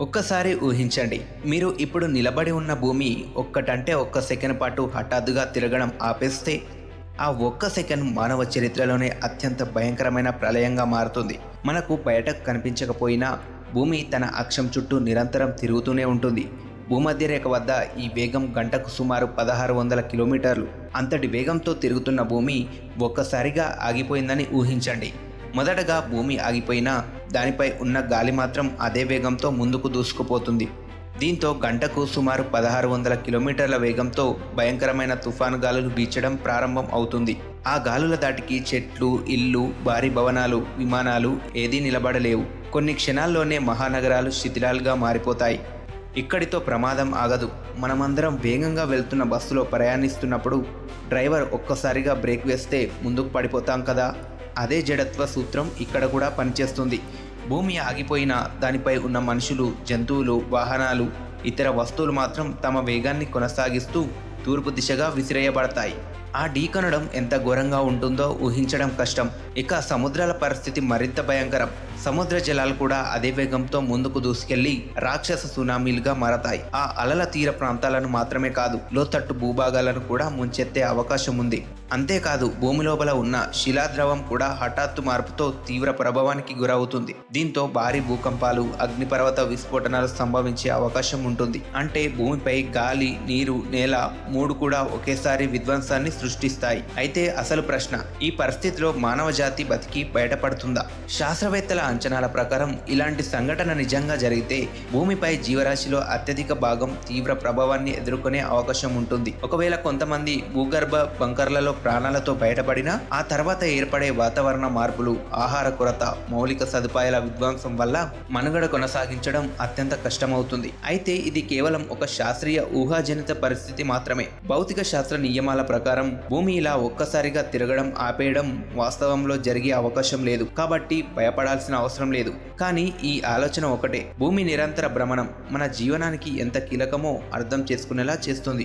ఒక్కసారి ఊహించండి. మీరు ఇప్పుడు నిలబడి ఉన్న భూమి ఒక్కటంటే ఒక్క సెకను పాటు హఠాత్తుగా తిరగడం ఆపేస్తే, ఆ ఒక్క సెకను మానవ చరిత్రలోనే అత్యంత భయంకరమైన ప్రళయంగా మారుతుంది. మనకు బయటకు కనిపించకపోయినా భూమి తన అక్షం చుట్టూ నిరంతరం తిరుగుతూనే ఉంటుంది. భూమధ్య రేఖ వద్ద ఈ వేగం గంటకు సుమారు 1600 కిలోమీటర్లు. అంతటి వేగంతో తిరుగుతున్న భూమి ఒక్కసారిగా ఆగిపోయిందని ఊహించండి. మొదటగా భూమి ఆగిపోయినా దానిపై ఉన్న గాలి మాత్రం అదే వేగంతో ముందుకు దూసుకుపోతుంది. దీంతో గంటకు సుమారు 1600 కిలోమీటర్ల వేగంతో భయంకరమైన తుఫాను గాలులు వీచడం ప్రారంభం అవుతుంది. ఆ గాలుల దాటికి చెట్లు, ఇళ్ళు, భారీ భవనాలు, విమానాలు ఏదీ నిలబడలేవు. కొన్ని క్షణాల్లోనే మహానగరాలు శిథిలాలుగా మారిపోతాయి. ఇక్కడితో ప్రమాదం ఆగదు. మనమందరం వేగంగా వెళ్తున్న బస్సులో ప్రయాణిస్తున్నప్పుడు డ్రైవర్ ఒక్కసారిగా బ్రేక్ వేస్తే ముందుకు పడిపోతాం కదా. అదే జడత్వ సూత్రం ఇక్కడ కూడా పనిచేస్తుంది. భూమి ఆగిపోయినా దానిపై ఉన్న మనుషులు, జంతువులు, వాహనాలు, ఇతర వస్తువులు మాత్రం తమ వేగాన్ని కొనసాగిస్తూ తూర్పు దిశగా విసిరేయబడతాయి. ఆ ఢీకొనడం ఎంత ఘోరంగా ఉంటుందో ఊహించడం కష్టం. ఇక సముద్రాల పరిస్థితి మరింత భయంకరం. సముద్ర జలాలు కూడా అదే వేగంతో ముందుకు దూసుకెళ్లి రాక్షస సునామీలుగా మారతాయి. ఆ అలల తీర ప్రాంతాలను మాత్రమే కాదు, లోతట్టు భూభాగాలను కూడా ముంచెత్తే అవకాశం ఉంది. అంతేకాదు భూమి లోపల ఉన్న శిలాద్రవం కూడా హఠాత్తు మార్పుతో తీవ్ర ప్రభావానికి గురవుతుంది. దీంతో భారీ భూకంపాలు, అగ్నిపర్వత విస్ఫోటనాలు సంభవించే అవకాశం ఉంటుంది. అంటే భూమిపై గాలి, నీరు, నేల మూడు కూడా ఒకేసారి విధ్వంసాన్ని సృష్టిస్తాయి. అయితే అసలు ప్రశ్న, ఈ పరిస్థితిలో మానవ జాతి బతికి బయటపడుతుందా? శాస్త్రవేత్తల అంచనాల ప్రకారం ఇలాంటి సంఘటన నిజంగా జరిగితే భూమిపై జీవరాశిలో అత్యధిక భాగం తీవ్ర ప్రభావాన్ని ఎదుర్కొనే అవకాశం ఉంటుంది. ఒకవేళ కొంతమంది భూగర్భ బంకర్లలో ప్రాణాలతో బయటపడినా ఆ తర్వాత ఏర్పడే వాతావరణ మార్పులు, ఆహార కొరత, మౌలిక సదుపాయాల విధ్వంసం వల్ల మనుగడ కొనసాగించడం అత్యంత కష్టమవుతుంది. అయితే ఇది కేవలం ఒక శాస్త్రీయ ఊహాజనిత పరిస్థితి మాత్రమే. భౌతిక శాస్త్ర నియమాల ప్రకారం భూమి ఇలా ఒక్కసారిగా తిరగడం ఆపేయడం వాస్తవంలో జరిగే అవకాశం లేదు. కాబట్టి భయపడాల్సిన అవసరం లేదు. కానీ ఈ ఆలోచన ఒకటే, భూమి నిరంతర భ్రమణం మన జీవనానికి ఎంత కీలకమో అర్థం చేసుకునేలా చేస్తుంది.